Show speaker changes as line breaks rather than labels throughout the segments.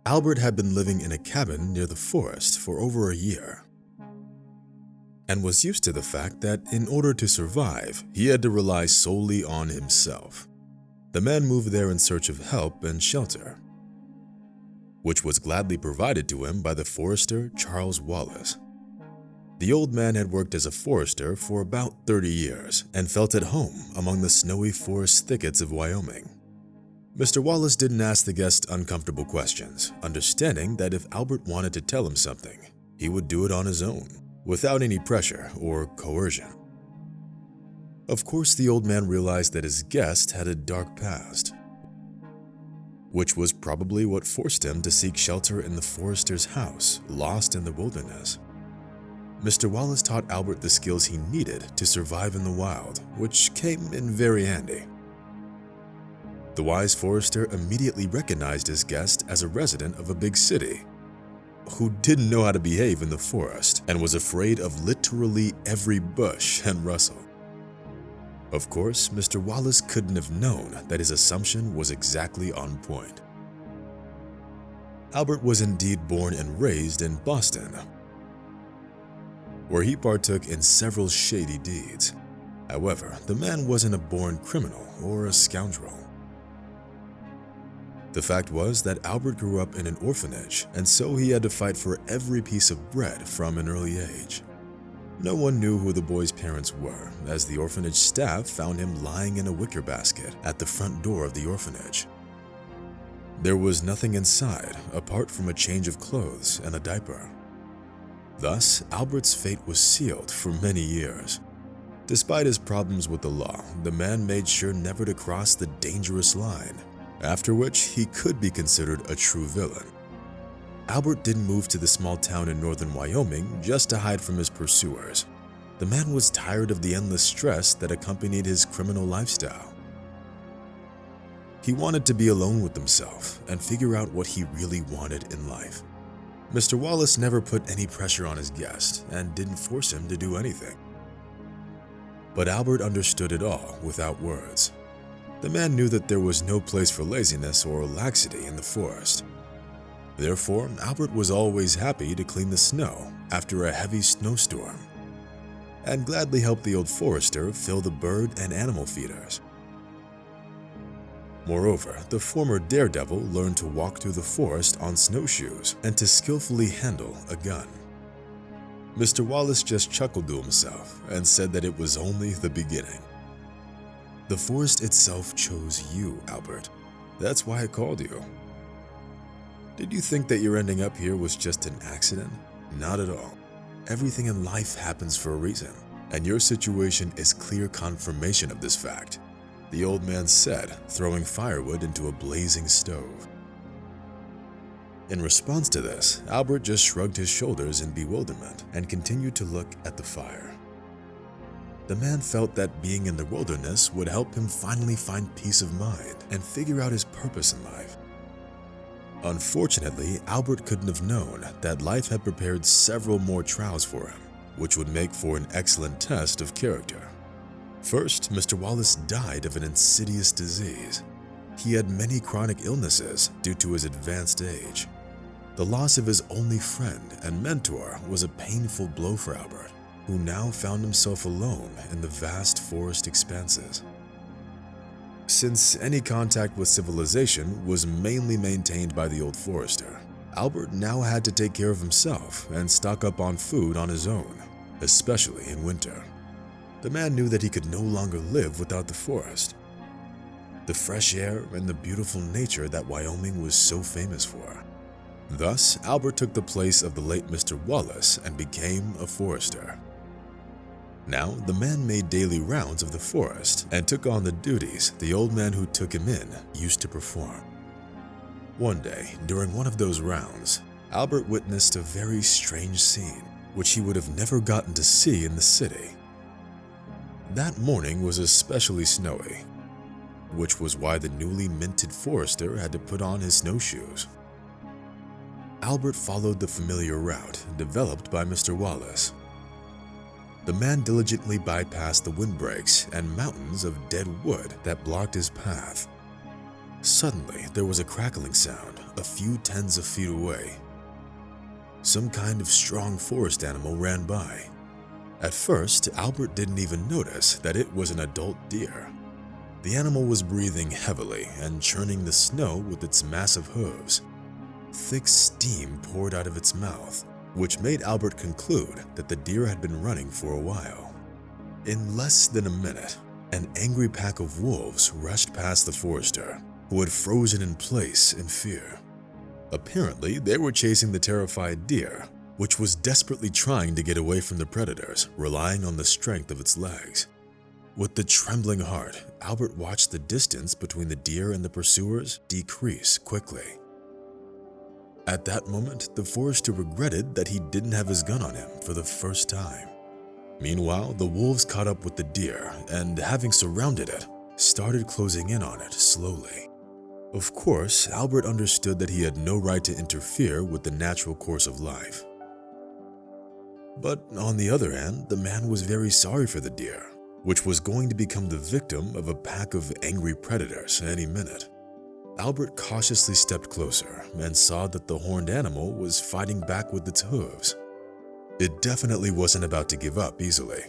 Albert had been living in a cabin near the forest for over a year and was used to the fact that in order to survive, he had to rely solely on himself. The man moved there in search of help and shelter, which was gladly provided to him by the forester Charles Wallace. The old man had worked as a forester for about 30 years and felt at home among the snowy forest thickets of Wyoming. Mr. Wallace didn't ask the guest uncomfortable questions, understanding that if Albert wanted to tell him something, he would do it on his own, without any pressure or coercion. Of course, the old man realized that his guest had a dark past, which was probably what forced him to seek shelter in the forester's house, lost in the wilderness. Mr. Wallace taught Albert the skills he needed to survive in the wild, which came in very handy. The wise forester immediately recognized his guest as a resident of a big city who didn't know how to behave in the forest and was afraid of literally every bush and rustle. Of course, Mr. Wallace couldn't have known that his assumption was exactly on point. Albert was indeed born and raised in Boston, where he partook in several shady deeds. However, the man wasn't a born criminal or a scoundrel. The fact was that Albert grew up in an orphanage, and so he had to fight for every piece of bread from an early age. No one knew who the boy's parents were, as the orphanage staff found him lying in a wicker basket at the front door of the orphanage. There was nothing inside apart from a change of clothes and a diaper. Thus, Albert's fate was sealed for many years. Despite his problems with the law, the man made sure never to cross the dangerous line, after which he could be considered a true villain. Albert didn't move to the small town in northern Wyoming just to hide from his pursuers. The man was tired of the endless stress that accompanied his criminal lifestyle. He wanted to be alone with himself and figure out what he really wanted in life. Mr. Wallace never put any pressure on his guest and didn't force him to do anything. But Albert understood it all without words. The man knew that there was no place for laziness or laxity in the forest. Therefore, Albert was always happy to clean the snow after a heavy snowstorm and gladly helped the old forester fill the bird and animal feeders. Moreover, the former daredevil learned to walk through the forest on snowshoes and to skillfully handle a gun. Mr. Wallace just chuckled to himself and said that it was only the beginning. The forest itself chose you, Albert. That's why I called you. Did you think that your ending up here was just an accident? Not at all. Everything in life happens for a reason, and your situation is clear confirmation of this fact, the old man said, throwing firewood into a blazing stove. In response to this, Albert just shrugged his shoulders in bewilderment and continued to look at the fire. The man felt that being in the wilderness would help him finally find peace of mind and figure out his purpose in life. Unfortunately, Albert couldn't have known that life had prepared several more trials for him, which would make for an excellent test of character. First, Mr. Wallace died of an insidious disease. He had many chronic illnesses due to his advanced age. The loss of his only friend and mentor was a painful blow for Albert, who now found himself alone in the vast forest expanses. Since any contact with civilization was mainly maintained by the old forester, Albert now had to take care of himself and stock up on food on his own, especially in winter. The man knew that he could no longer live without the forest, the fresh air and the beautiful nature that Wyoming was so famous for. Thus, Albert took the place of the late Mr. Wallace and became a forester. Now, the man made daily rounds of the forest and took on the duties the old man who took him in used to perform. One day, during one of those rounds, Albert witnessed a very strange scene, which he would have never gotten to see in the city. That morning was especially snowy, which was why the newly minted forester had to put on his snowshoes. Albert followed the familiar route developed by Mr. Wallace. The man diligently bypassed the windbreaks and mountains of dead wood that blocked his path. Suddenly, there was a crackling sound, a few tens of feet away. Some kind of strong forest animal ran by. At first, Albert didn't even notice that it was an adult deer. The animal was breathing heavily and churning the snow with its massive hooves. Thick steam poured out of its mouth, which made Albert conclude that the deer had been running for a while. In less than a minute, an angry pack of wolves rushed past the forester, who had frozen in place in fear. Apparently, they were chasing the terrified deer, which was desperately trying to get away from the predators, relying on the strength of its legs. With the trembling heart, Albert watched the distance between the deer and the pursuers decrease quickly. At that moment, the forester regretted that he didn't have his gun on him for the first time. Meanwhile, the wolves caught up with the deer and, having surrounded it, started closing in on it slowly. Of course, Albert understood that he had no right to interfere with the natural course of life. But on the other hand, the man was very sorry for the deer, which was going to become the victim of a pack of angry predators any minute. Albert cautiously stepped closer and saw that the horned animal was fighting back with its hooves. It definitely wasn't about to give up easily.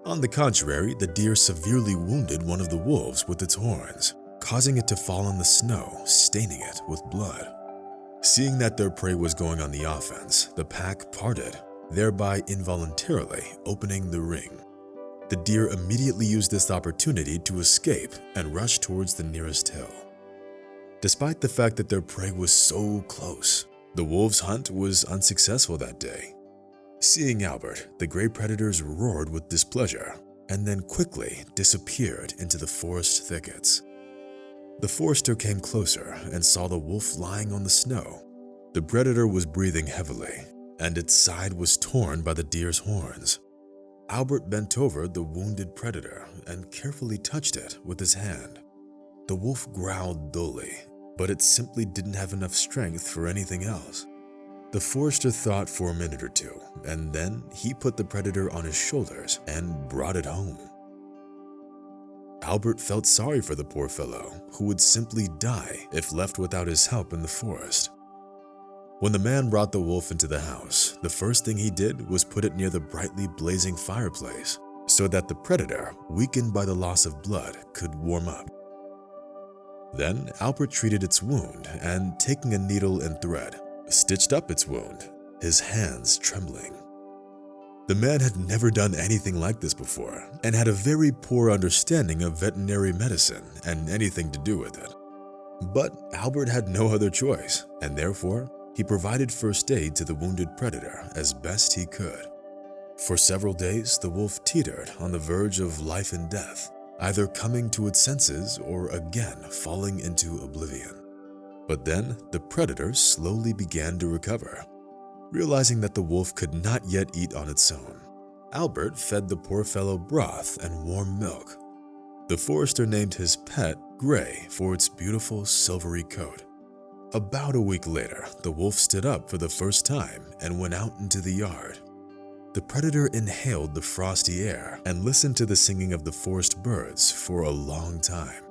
On the contrary, the deer severely wounded one of the wolves with its horns, causing it to fall on the snow, staining it with blood. Seeing that their prey was going on the offense, the pack parted, thereby involuntarily opening the ring. The deer immediately used this opportunity to escape and rush towards the nearest hill. Despite the fact that their prey was so close, the wolves' hunt was unsuccessful that day. Seeing Albert, the gray predators roared with displeasure and then quickly disappeared into the forest thickets. The forester came closer and saw the wolf lying on the snow. The predator was breathing heavily, and its side was torn by the deer's horns. Albert bent over the wounded predator and carefully touched it with his hand. The wolf growled dully, but it simply didn't have enough strength for anything else. The forester thought for a minute or two, and then he put the predator on his shoulders and brought it home. Albert felt sorry for the poor fellow, who would simply die if left without his help in the forest. When the man brought the wolf into the house, the first thing he did was put it near the brightly blazing fireplace so that the predator, weakened by the loss of blood, could warm up. Then Albert treated its wound and, taking a needle and thread, stitched up its wound, his hands trembling. The man had never done anything like this before and had a very poor understanding of veterinary medicine and anything to do with it. But Albert had no other choice, and therefore, he provided first aid to the wounded predator as best he could. For several days, the wolf teetered on the verge of life and death, either coming to its senses or again falling into oblivion. But then the predator slowly began to recover. Realizing that the wolf could not yet eat on its own, Albert fed the poor fellow broth and warm milk. The forester named his pet Gray for its beautiful silvery coat. About a week later, the wolf stood up for the first time and went out into the yard. The predator inhaled the frosty air and listened to the singing of the forest birds for a long time.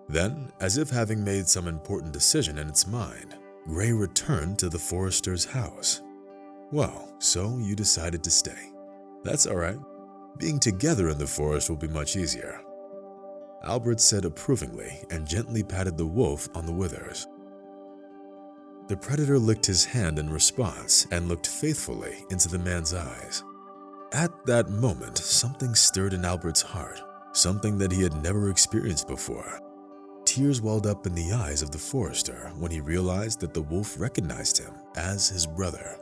Then, as if having made some important decision in its mind, Gray returned to the forester's house. Well, so you decided to stay. That's all right. Being together in the forest will be much easier. Albert said approvingly and gently patted the wolf on the withers. The predator licked his hand in response and looked faithfully into the man's eyes. At that moment, something stirred in Albert's heart, something that he had never experienced before. Tears welled up in the eyes of the forester when he realized that the wolf recognized him as his brother.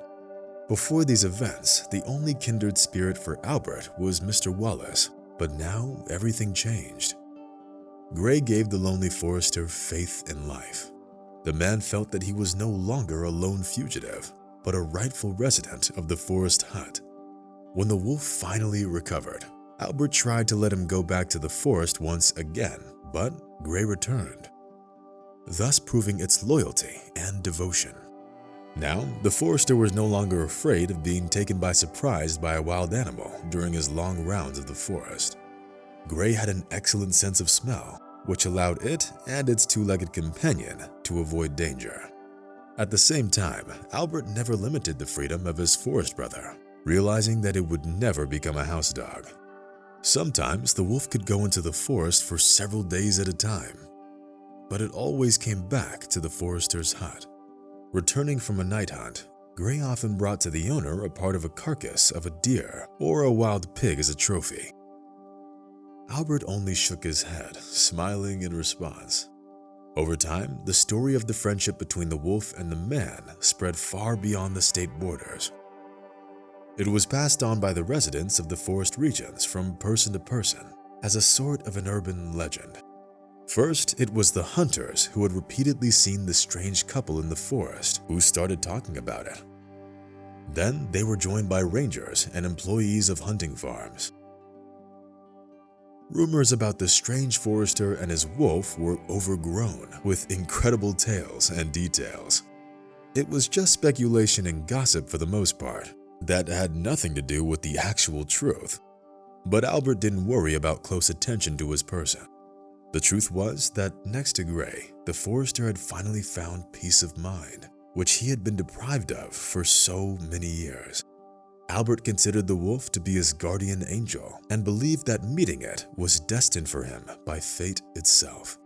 Before these events, the only kindred spirit for Albert was Mr. Wallace, but now everything changed. Gray gave the lonely forester faith in life. The man felt that he was no longer a lone fugitive, but a rightful resident of the forest hut. When the wolf finally recovered, Albert tried to let him go back to the forest once again, but Gray returned, thus proving its loyalty and devotion. Now, the forester was no longer afraid of being taken by surprise by a wild animal during his long rounds of the forest. Gray had an excellent sense of smell, which allowed it and its two-legged companion to avoid danger. At the same time, Albert never limited the freedom of his forest brother, realizing that it would never become a house dog. Sometimes the wolf could go into the forest for several days at a time, but it always came back to the forester's hut. Returning from a night hunt, Gray often brought to the owner a part of a carcass of a deer or a wild pig as a trophy. Albert only shook his head, smiling in response. Over time, the story of the friendship between the wolf and the man spread far beyond the state borders. It was passed on by the residents of the forest regions from person to person as a sort of an urban legend. First, it was the hunters who had repeatedly seen the strange couple in the forest who started talking about it. Then they were joined by rangers and employees of hunting farms. Rumors about the strange forester and his wolf were overgrown with incredible tales and details. It was just speculation and gossip for the most part that had nothing to do with the actual truth. But Albert didn't worry about close attention to his person. The truth was that next to Gray, the forester had finally found peace of mind, which he had been deprived of for so many years. Albert considered the wolf to be his guardian angel and believed that meeting it was destined for him by fate itself.